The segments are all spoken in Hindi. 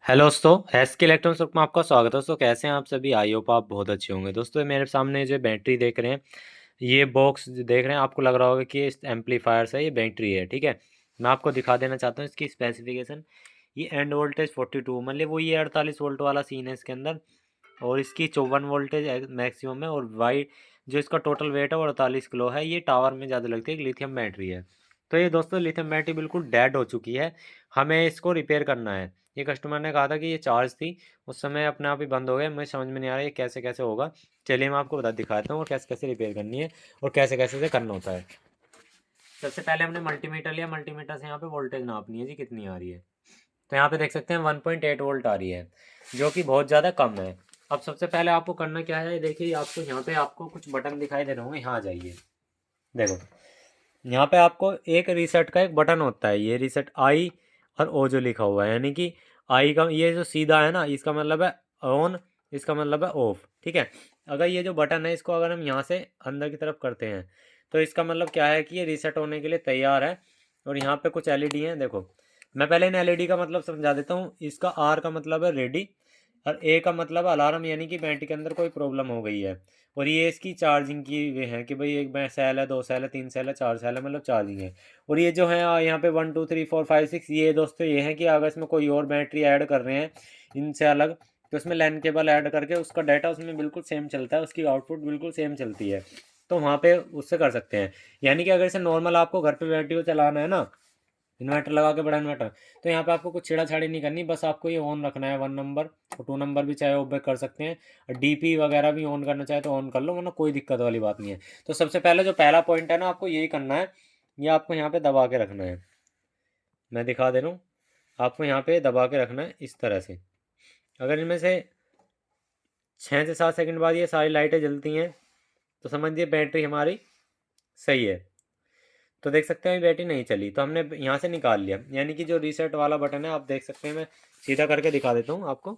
हेलो दोस्तों, एस के इलेक्ट्रॉनिक्स में आपका स्वागत है। दोस्तों कैसे हैं आप सभी? आई होप आप बहुत अच्छे होंगे। दोस्तों मेरे सामने जो बैटरी देख रहे हैं, ये बॉक्स देख रहे हैं, आपको लग रहा होगा कि ये एम्पलीफायर है, ये बैटरी है। ठीक है, मैं आपको दिखा देना चाहता हूँ इसकी स्पेसिफिकेशन। ये एंड वोल्टेज 42, मतलब वो ये 48 वोल्ट वाला सीन है इसके अंदर, और इसकी 54 वोल्टेज मैक्सिमम है। और वाई जो इसका टोटल वेट है वो 48 किलो है। ये टावर में ज़्यादा लगती है, लिथियम बैटरी है। तो ये दोस्तों लिथियम बैटरी बिल्कुल डेड हो चुकी है, हमें इसको रिपेयर करना है। ये कस्टमर ने कहा था कि ये चार्ज थी, उस समय अपने आप ही बंद हो गया। मुझे समझ में नहीं आ रहा है ये कैसे कैसे होगा। चलिए मैं आपको बता दिखाता हूँ और कैसे कैसे रिपेयर करनी है और कैसे कैसे से करना होता है। सबसे पहले हमने मल्टीमीटर लिया, मल्टीमीटर से यहाँ पे वोल्टेज नापनी है जी, कितनी आ रही है। तो यहाँ पे देख सकते हैं 1.8 वोल्ट आ रही है, जो कि बहुत ज़्यादा कम है। अब सबसे पहले आपको करना क्या है, देखिए आपको यहाँ पे आपको कुछ बटन दिखाई दे रहे होंगे, यहाँ आ जाइए। देखो यहाँ पे आपको एक रीसेट का एक बटन होता है, ये रीसेट आई और ओ जो लिखा हुआ है, यानी कि आई का ये जो सीधा है ना, इसका मतलब है ऑन, इसका मतलब है ऑफ। ठीक है, अगर ये जो बटन है इसको अगर हम यहाँ से अंदर की तरफ करते हैं तो इसका मतलब क्या है कि ये रीसेट होने के लिए तैयार है। और यहाँ पे कुछ एलईडी हैं, देखो मैं पहले इन एलईडी का मतलब समझा देता हूँ। इसका आर का मतलब है रेडी, और ए का मतलब है अलार्म, यानी कि बैटरी के अंदर कोई प्रॉब्लम हो गई है। और ये इसकी चार्जिंग की वे है कि भाई एक सेल है, 2 सेल है, 3 सेल है, 4 सेल है, मतलब चार्जिंग है। और ये जो है यहाँ पे 1 2 3 4 5 6, ये दोस्तों ये है कि अगर इसमें कोई और बैटरी ऐड कर रहे हैं इनसे अलग, तो उसमें लैन केबल ऐड करके उसका डाटा उसमें बिल्कुल सेम चलता है, उसकी आउटपुट बिल्कुल सेम चलती है। तो वहाँ पे उससे कर सकते हैं। यानी कि अगर इसे नॉर्मल आपको घर पे बैटरी को चलाना है ना, इन्वर्टर लगा के, बड़ा इन्वर्टर, तो यहाँ पे आपको कुछ छेड़ाछाड़ी नहीं करनी, बस आपको ये ऑन रखना है 1 नंबर, और 2 नंबर भी चाहे ऑफ कर सकते हैं, और डीपी वगैरह भी ऑन करना चाहे तो ऑन कर लो, वरना कोई दिक्कत वाली बात नहीं है। तो सबसे पहले जो पहला पॉइंट है ना, आपको यही करना है, ये आपको यहाँ पे दबा के रखना है। मैं दिखा दे रहा हूँ, आपको यहाँ पे दबा के रखना है इस तरह से। अगर इनमें से 6 से 7 सेकंड बाद ये सारी लाइटें जलती हैं तो समझिए बैटरी हमारी सही है। तो देख सकते हैं बैटरी नहीं चली, तो हमने यहाँ से निकाल लिया, यानी कि जो रीसेट वाला बटन है, आप देख सकते हैं, मैं सीधा करके दिखा देता हूँ आपको।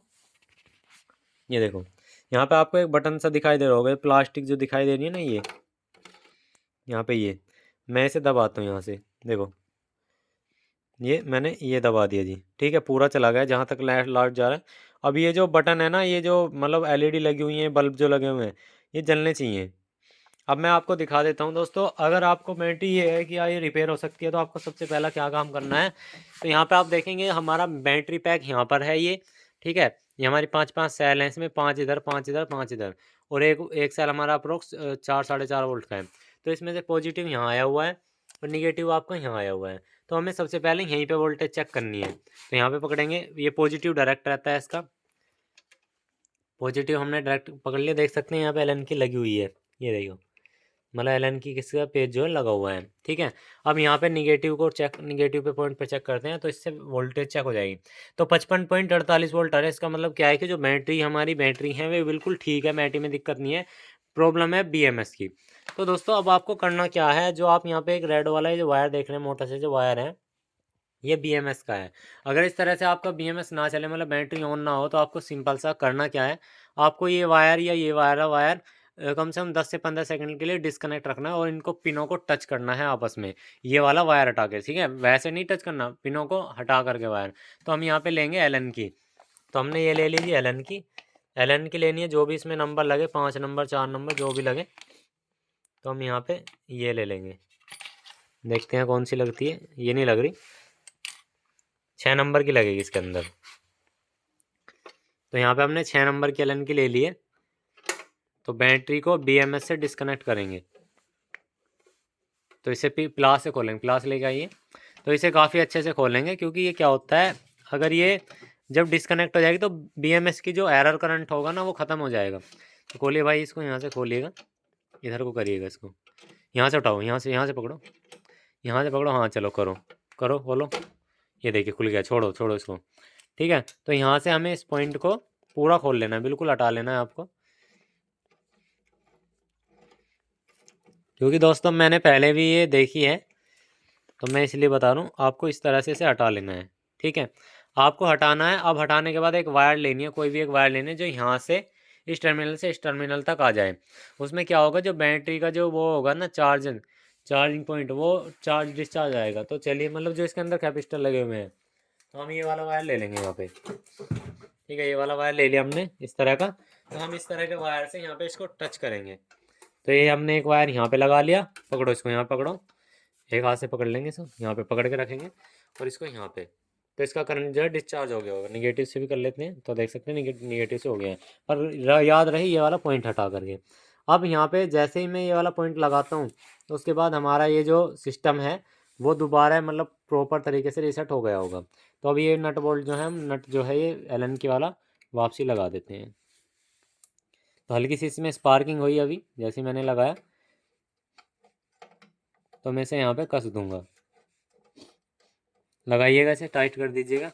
ये देखो यहाँ पे आपको एक बटन सा दिखाई दे रहा होगा, प्लास्टिक जो दिखाई दे रही है ना, ये यहाँ पे, ये मैं इसे दबाता हूँ यहाँ से, देखो ये मैंने ये दबा दिया जी। ठीक है, पूरा चला गया जहाँ तक लाइट लाइट जा रहा है। अब ये जो बटन है ना, ये जो मतलब एलईडी लगी हुई है, बल्ब जो लगे हुए हैं, ये जलने चाहिए। अब मैं आपको दिखा देता हूँ दोस्तों, अगर आपको बैटरी ये है कि ये रिपेयर हो सकती है, तो आपको सबसे पहला क्या काम करना है। तो यहाँ पे आप देखेंगे हमारा बैटरी पैक यहाँ पर है ये। ठीक है, ये हमारी 5 5 सेल हैं, इसमें 5 इधर, 5 इधर, 5 इधर, और एक एक सेल हमारा अप्रोक्स 4 साढ़े 4 वोल्ट का है। तो इसमें से पॉजिटिव यहाँ आया हुआ है और निगेटिव आपका यहाँ आया हुआ है। तो हमें सबसे पहले यहीं पे वोल्टेज चेक करनी है। तो यहाँ पे पकड़ेंगे, ये पॉजिटिव डायरेक्ट रहता है इसका, पॉजिटिव हमने डायरेक्ट पकड़ लिया। देख सकते हैं यहाँ पे एल की लगी हुई है, ये देखो, मतलब एलन की किसका पेज जो है लगा हुआ है। ठीक है, अब यहाँ पे निगेटिव को चेक, निगेटिव पे पॉइंट पे चेक करते हैं, तो इससे वोल्टेज चेक हो जाएगी। तो 55.48 वोल्ट आ रहा है। इसका मतलब क्या है कि जो बैटरी हमारी बैटरी है वे बिल्कुल ठीक है, बैटरी में दिक्कत नहीं है, प्रॉब्लम है बीएमएस की। तो दोस्तों अब आपको करना क्या है, जो आप यहाँ पे एक रेड वाला जो वायर देख रहे हैं, मोटा से जो वायर है, ये बीएमएस का है। अगर इस तरह से आपका बीएमएस ना चले, मतलब बैटरी ऑन ना हो, तो आपको सिंपल सा करना क्या है, आपको ये वायर या ये वायर कम से कम 10 से 15 सेकंड के लिए डिस्कनेक्ट रखना है, और इनको पिनों को टच करना है आपस में, ये वाला वायर हटा के। ठीक है, वैसे नहीं टच करना, पिनों को हटा करके वायर। तो हम यहाँ पे लेंगे एलन की, तो हमने ये ले लीजिए एलन की। एलन की लेनी है, जो भी इसमें नंबर लगे, 5 नंबर, 4 नंबर, जो भी लगे। तो हम यहाँ पे ये ले लेंगे, देखते हैं कौन सी लगती है। ये नहीं लग रही, 6 नंबर की लगेगी इसके अंदर। तो यहाँ पे हमने 6 नंबर की एलन की ले ली है। तो बैटरी को बीएमएस से डिस्कनेक्ट करेंगे, तो इसे प्लास से खोलेंगे, प्लास लेके आइए। तो इसे काफ़ी अच्छे से खोलेंगे, क्योंकि ये क्या होता है, अगर ये जब डिस्कनेक्ट हो जाएगी तो बीएमएस की जो एरर करंट होगा ना, वो ख़त्म हो जाएगा। तो खोलिए भाई इसको, यहाँ से खोलिएगा, इधर को करिएगा इसको, यहाँ से उठाओ, यहाँ से पकड़ो, यहाँ से पकड़ो, हाँ चलो करो, करो खोलो। ये देखिए खुल गया, छोड़ो छोड़ो इसको। ठीक है, तो यहाँ से हमें इस पॉइंट को पूरा खोल लेना है, बिल्कुल हटा लेना है आपको, क्योंकि दोस्तों मैंने पहले भी ये देखी है, तो मैं इसलिए बता रहा हूँ आपको, इस तरह से इसे हटा लेना है। ठीक है, आपको हटाना है। अब हटाने के बाद एक वायर लेनी है, कोई भी एक वायर लेनी है, जो यहाँ से इस टर्मिनल से इस टर्मिनल तक आ जाए। उसमें क्या होगा, जो बैटरी का जो वो होगा ना, चार्जिंग पॉइंट, वो चार्ज डिस्चार्ज आएगा। तो चलिए, मतलब जो इसके अंदर कैपेसिटर लगे हुए हैं, तो हम ये वाला वायर ले लेंगे यहाँ पे, ठीक है। ये वाला वायर ले लिया हमने इस तरह का। तो हम इस तरह के वायर से यहाँ पे इसको टच करेंगे। तो ये हमने एक वायर यहाँ पे लगा लिया, पकड़ो इसको, यहाँ पकड़ो, एक हाथ से पकड़ लेंगे इसको, यहाँ पे पकड़ के रखेंगे और इसको यहाँ पे। तो इसका करंट जो है डिस्चार्ज हो गया होगा। निगेटिव से भी कर लेते हैं, तो देख सकते हैं निगेटिव से हो गया है। पर याद रहे ये वाला पॉइंट हटा करके। अब यहाँ पे जैसे ही मैं ये वाला पॉइंट लगाता हूँ, तो उसके बाद हमारा ये जो सिस्टम है वो दोबारा मतलब प्रॉपर तरीके से रीसेट हो गया होगा। तो अब ये नट बोल्ट जो है, नट जो है ये एलन की वाला वापसी लगा देते हैं। तो हल्की सी इसमें स्पार्किंग हुई अभी जैसे मैंने लगाया, तो मैं इसे यहाँ पे कस दूंगा। लगाइएगा, इसे टाइट कर दीजिएगा।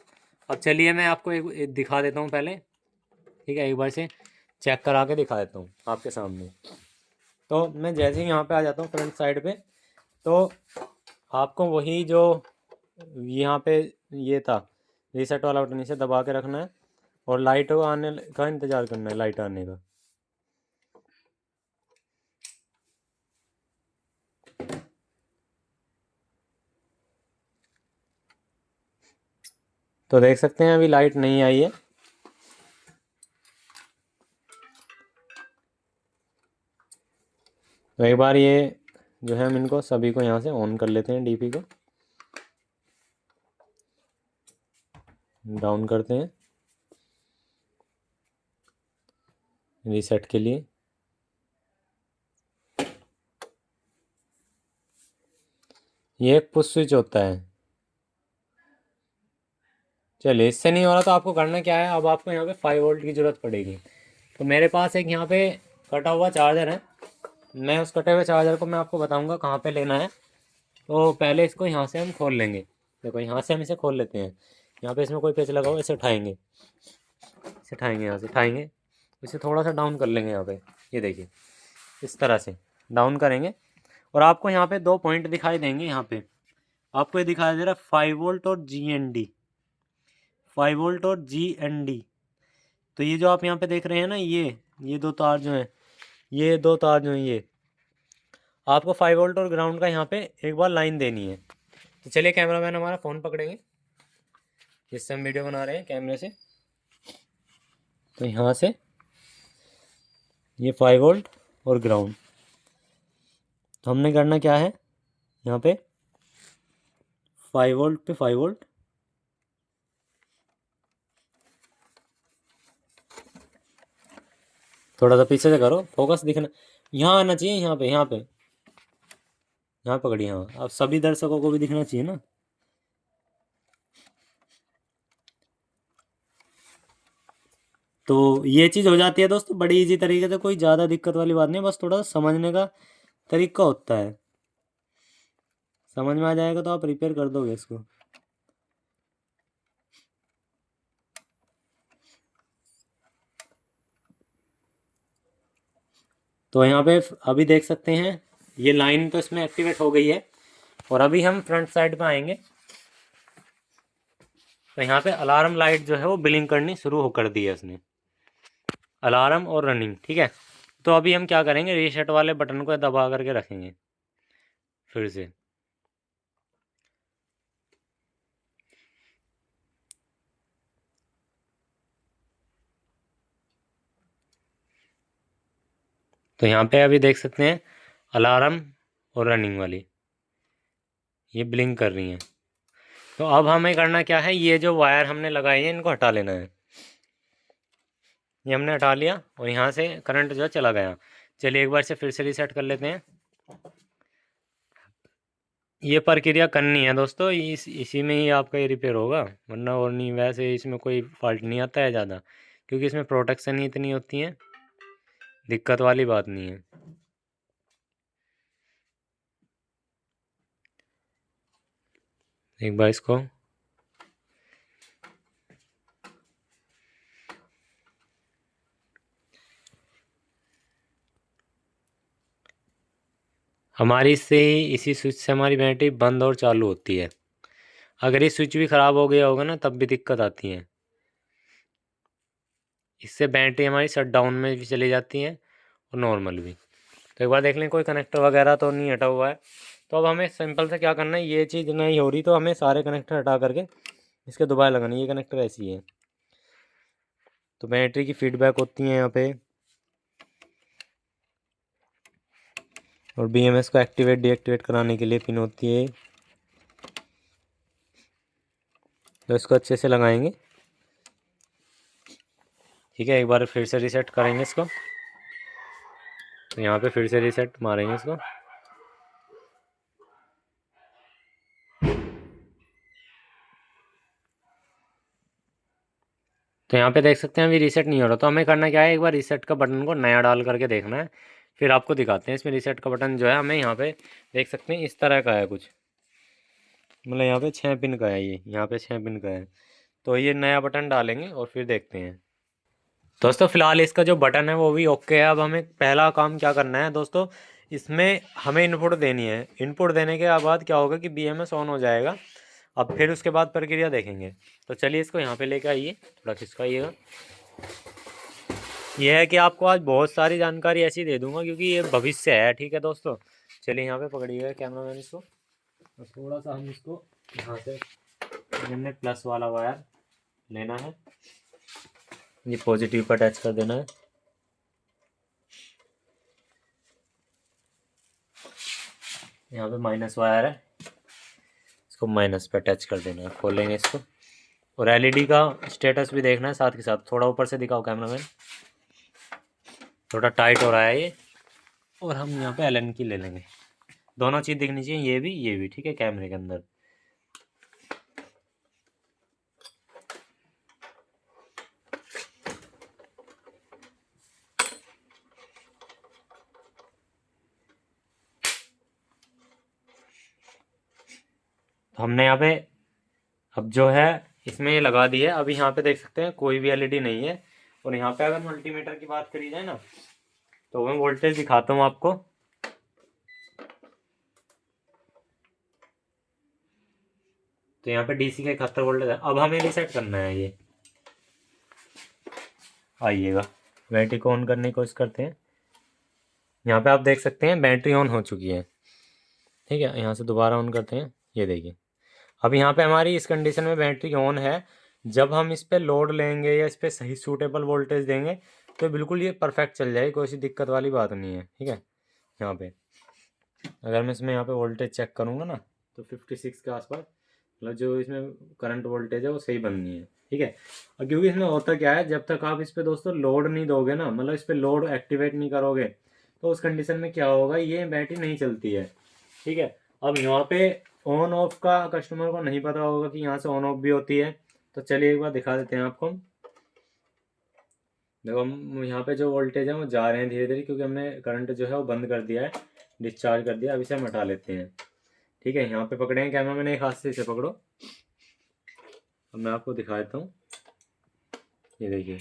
अब चलिए मैं आपको एक दिखा देता हूँ पहले, ठीक है। एक बार से चेक करा के दिखा देता हूँ आपके सामने। तो मैं जैसे ही यहाँ पे आ जाता हूँ फ्रंट साइड पे, तो आपको वही जो यहाँ पे ये था रीसेट वाला बटन, इसे दबा के रखना है और लाइट आने का इंतज़ार करना है, लाइट आने का। तो देख सकते हैं अभी लाइट नहीं आई है। तो एक बार ये जो है हम इनको सभी को यहाँ से ऑन कर लेते हैं, डीपी को डाउन करते हैं रीसेट के लिए। ये एक पुश स्विच होता है। चलिए इससे नहीं हो रहा तो आपको करना क्या है, अब आपको यहाँ पे 5 वोल्ट की ज़रूरत पड़ेगी। तो मेरे पास एक यहाँ पे कटा हुआ चार्जर है। मैं उस कटे हुए चार्जर को मैं आपको बताऊँगा कहाँ पे लेना है। तो पहले इसको यहाँ से हम खोल लेंगे। देखो यहाँ से हम इसे खोल लेते हैं। यहाँ पे इसमें कोई पेच लगा हुआ, इसे उठाएंगे, इसे उठाएंगे, यहाँ से उठाएंगे, इसे थोड़ा सा डाउन कर लेंगे यहाँ पे। ये देखिए इस तरह से डाउन करेंगे और आपको यहाँ पे 2 पॉइंट दिखाई देंगे। यहाँ पे आपको ये दिखाई दे रहा है 5 वोल्ट और GND, 5 वोल्ट और GND। तो ये जो आप यहाँ पे देख रहे हैं ना, ये 2 तार जो हैं, ये 2 तार जो हैं, ये आपको 5 वोल्ट और ग्राउंड का यहाँ पे एक बार लाइन देनी है। तो चलिए कैमरामैन हमारा फ़ोन पकड़ेंगे जिससे हम वीडियो बना रहे हैं कैमरे से। तो यहाँ से ये 5 वोल्ट और ग्राउंड, तो हमने करना क्या है, यहाँ पे 5 वोल्ट पे 5 वोल्ट, थोड़ा सा पीछे से करो, फोकस दिखना यहाँ आना चाहिए, यहाँ पे यहाँ पे यहाँ पकड़िए। हाँ अब सभी दर्शकों को भी दिखना चाहिए ना। तो ये चीज़ हो जाती है दोस्तों बड़ी इजी तरीके से, कोई ज़्यादा दिक्कत वाली बात नहीं, बस थोड़ा सा समझने का तरीका होता है। समझ में आ जाएगा तो आप रिपेयर कर दोगे इसको। तो यहाँ पे अभी देख सकते हैं ये लाइन तो इसमें एक्टिवेट हो गई है। और अभी हम फ्रंट साइड पे आएंगे तो यहाँ पे अलार्म लाइट जो है वो ब्लिंक करनी शुरू हो कर दी है उसने, अलार्म और रनिंग, ठीक है। तो अभी हम क्या करेंगे, रीसेट वाले बटन को दबा करके रखेंगे फिर से। तो यहाँ पे अभी देख सकते हैं अलार्म और रनिंग वाली ये ब्लिंक कर रही हैं। तो अब हमें करना क्या है, ये जो वायर हमने लगाए हैं इनको हटा लेना है। ये हमने हटा लिया और यहाँ से करंट जो है चला गया। चलिए एक बार से फिर से रीसेट कर लेते हैं। ये प्रक्रिया करनी है दोस्तों, इसी में ही आपका ये रिपेयर होगा, वरना और नहीं। वैसे इसमें कोई फॉल्ट नहीं आता है ज़्यादा, क्योंकि इसमें प्रोटेक्शन ही इतनी होती है, दिक्कत वाली बात नहीं है। एक बार इसको हमारी इससे इसी स्विच से हमारी बैटरी बंद और चालू होती है। अगर ये स्विच भी ख़राब हो गया होगा ना तब भी दिक्कत आती है। इससे बैटरी हमारी शट डाउन में भी चली जाती है और नॉर्मल भी। तो एक बार देख लें कोई कनेक्टर वगैरह तो नहीं हटा हुआ है। तो अब हमें सिंपल से क्या करना है, ये चीज़ नहीं हो रही तो हमें सारे कनेक्टर हटा करके इसके दोबारा लगानी, ये कनेक्टर ऐसी है। तो बैटरी की फीडबैक होती है यहाँ पे, और BMS को एक्टिवेट डीएक्टिवेट कराने के लिए पिन होती है। तो इसको अच्छे से लगाएंगे, ठीक है। एक बार फिर से रीसेट करेंगे इसको, तो यहाँ पे फिर से रीसेट मारेंगे इसको। तो यहाँ पे देख सकते हैं अभी रीसेट नहीं हो रहा, तो हमें करना क्या है, एक बार रीसेट का बटन को नया डाल करके देखना है, फिर आपको दिखाते हैं। इसमें रीसेट का बटन जो है हमें यहाँ पे देख सकते हैं इस तरह का है कुछ, मतलब यहाँ पे 6 पिन का है, ये यहाँ पे 6 पिन का है। तो ये नया बटन डालेंगे और फिर देखते हैं। दोस्तों फिलहाल इसका जो बटन है वो भी ओके है। अब हमें पहला काम क्या करना है दोस्तों, इसमें हमें इनपुट देनी है। इनपुट देने के बाद क्या होगा कि BMS ऑन हो जाएगा। अब फिर उसके बाद प्रक्रिया देखेंगे। तो चलिए इसको यहाँ पे लेके आइए, थोड़ा खिसकाइएगा। यह है कि आपको आज बहुत सारी जानकारी ऐसी दे दूंगा क्योंकि ये भविष्य है, ठीक है दोस्तों। चलिए यहाँ पे पकड़िएगा कैमरा मैन इसको, और थोड़ा सा हम इसको यहाँ से हमने प्लस वाला वायर लेना है, ये पॉजिटिव पर अटैच कर देना है। यहाँ पे माइनस वायर है, इसको माइनस पे अटैच कर देना है। खोलेंगे इसको, और LED का स्टेटस भी देखना है साथ के साथ। थोड़ा ऊपर से दिखाओ कैमरामैन, थोड़ा टाइट हो रहा है ये। और हम यहाँ पे Allen की ले लेंगे, दोनों चीज़ दिखनी चाहिए, ये भी ठीक है कैमरे के अंदर। तो हमने यहाँ पे अब जो है इसमें ये लगा दी है। अभी यहाँ पे देख सकते हैं कोई भी LED नहीं है। और यहाँ पे अगर मल्टीमीटर की बात करी जाए ना, तो मैं वोल्टेज दिखाता हूँ आपको। तो यहाँ पे DC का 71 वोल्टेज है। अब हमें रिसेट करना है ये, आइएगा बैटरी को ऑन करने की कोशिश करते हैं। यहाँ पे आप देख सकते हैं बैटरी ऑन हो चुकी है, ठीक है। यहाँ से दोबारा ऑन करते हैं, ये देखिए। अब यहाँ पे हमारी इस कंडीशन में बैटरी ऑन है। जब हम इस पर लोड लेंगे या इस पर सही सूटेबल वोल्टेज देंगे तो बिल्कुल ये परफेक्ट चल जाएगी, कोई सी दिक्कत वाली बात नहीं है, ठीक है। यहाँ पे अगर मैं इसमें यहाँ पे वोल्टेज चेक करूँगा ना, तो 56 के आसपास, मतलब जो इसमें करंट वोल्टेज है वो सही बननी है, ठीक है। और क्योंकि इसमें होता क्या है, जब तक आप इस पर दोस्तों लोड नहीं दोगे ना, मतलब इस पर लोड एक्टिवेट नहीं करोगे, तो उस कंडीशन में क्या होगा, ये बैटरी नहीं चलती है, ठीक है। अब यहाँ पे ऑन ऑफ का कस्टमर को नहीं पता होगा कि यहाँ से ऑन ऑफ भी होती है। तो चलिए एक बार दिखा देते हैं आपको। देखो हम यहाँ पे जो वोल्टेज है वो जा रहे हैं धीरे धीरे, क्योंकि हमने करंट जो है वो बंद कर दिया है, डिस्चार्ज कर दिया। अब इसे हम हटा लेते हैं, ठीक है। यहाँ पे पकड़ेंगे कैमरा मैंने, एक हाथ से इसे पकड़ो। अब मैं आपको दिखा देता हूँ, ये देखिए।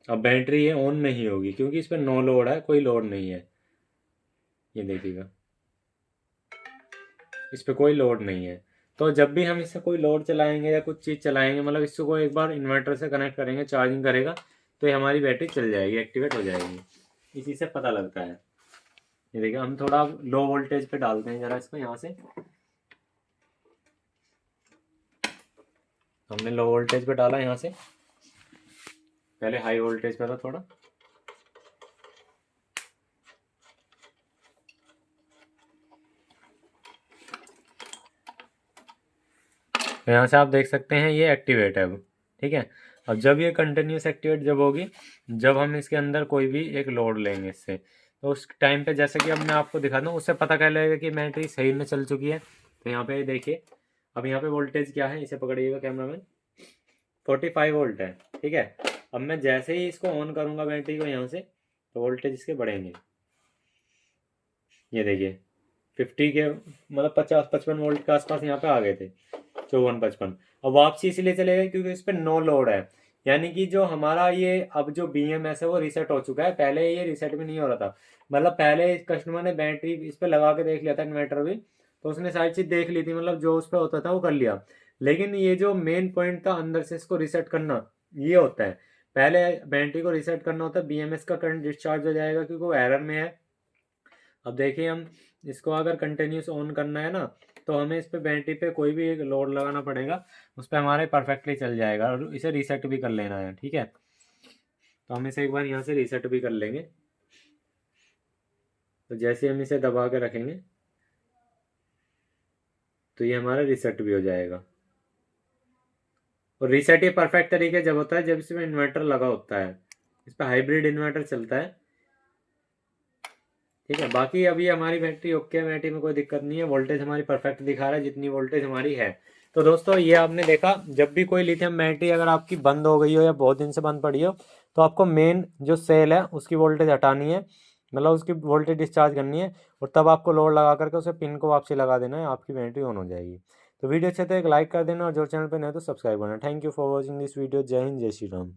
अब बैटरी ये ऑन नहीं होगी क्योंकि इस पर नो लोड है, कोई लोड नहीं है, ये देखिएगा, इस पर कोई लोड नहीं है। तो जब भी हम इससे कोई लोड चलाएंगे या कुछ चीज़ चलाएंगे, मतलब इसको एक बार इन्वर्टर से कनेक्ट करेंगे, चार्जिंग करेगा, तो ये हमारी बैटरी चल जाएगी, एक्टिवेट हो जाएगी। इसी से पता लगता है। ये देखिए, हम थोड़ा लो वोल्टेज पे डालते हैं ज़रा इसको। यहाँ से हमने लो वोल्टेज पे डाला, यहाँ से पहले हाई वोल्टेज पे था थोड़ा। तो यहाँ से आप देख सकते हैं ये एक्टिवेट है अब, ठीक है। अब जब ये कंटिन्यूस एक्टिवेट जब होगी, जब हम इसके अंदर कोई भी एक लोड लेंगे इससे, तो उस टाइम पे जैसे कि अब मैं आपको दिखा दूँ, उससे पता कर लगेगा कि बैटरी सही में चल चुकी है। तो यहाँ पे देखिए, अब यहाँ पे वोल्टेज क्या है, इसे पकड़िएगा कैमरा मैन, 45 वोल्ट है, ठीक है। अब मैं जैसे ही इसको ऑन करूँगा बैटरी को यहाँ से, तो वोल्टेज इसके बढ़ेंगे, ये देखिए 50 के, मतलब 50-55 वोल्ट के आसपास यहाँ पे आ गए थे, 54-55। और वापसी इसलिए चलेगा क्योंकि इस पर नो लोड है, यानी कि जो हमारा ये अब जो BMS है वो रीसेट हो चुका है। पहले ये रीसेट भी नहीं हो रहा था, मतलब पहले कस्टमर ने बैटरी इस पर लगा के देख लिया था, इन्वर्टर भी, तो उसने सारी चीज़ देख ली थी, मतलब जो उस पर होता था वो कर लिया। लेकिन ये जो मेन पॉइंट था अंदर से इसको रीसेट करना, ये होता है। पहले बैटरी को रीसेट करना होता है, BMS का करंट डिस्चार्ज हो जाएगा क्योंकि वो एरर में है। अब देखिए, हम इसको अगर कंटिन्यूस ऑन करना है ना, तो हमें इस पे बैटरी पे कोई भी एक लोड लगाना पड़ेगा, उस पर हमारे परफेक्टली चल जाएगा। और इसे रीसेट भी कर लेना है, ठीक है। तो हम इसे एक बार यहाँ से रीसेट भी कर लेंगे। तो जैसे हम इसे दबा के रखेंगे तो ये हमारा रीसेट भी हो जाएगा। और रीसेट ये परफेक्ट तरीके जब होता है जब इसमें इन्वर्टर लगा होता है, इस पर हाइब्रिड इन्वर्टर चलता है, ठीक है। बाकी अभी हमारी बैटरी ओके है, बैटरी में कोई दिक्कत नहीं है, वोल्टेज हमारी परफेक्ट दिखा रहा है जितनी वोल्टेज हमारी है। तो दोस्तों ये आपने देखा, जब भी कोई लिथियम बैटरी अगर आपकी बंद हो गई हो या बहुत दिन से बंद पड़ी हो, तो आपको मेन जो सेल है उसकी वोल्टेज हटानी है, मतलब उसकी वोल्टेज डिस्चार्ज करनी है, और तब आपको लोड लगा करके उसे पिन को वापसी लगा देना है, आपकी बैटरी ऑन हो जाएगी। तो वीडियो अच्छे तो एक लाइक कर देना, और जो चैनल पर नहीं है तो सब्सक्राइब करना। Thank you for watching this video. जय हिंद, जय श्री राम।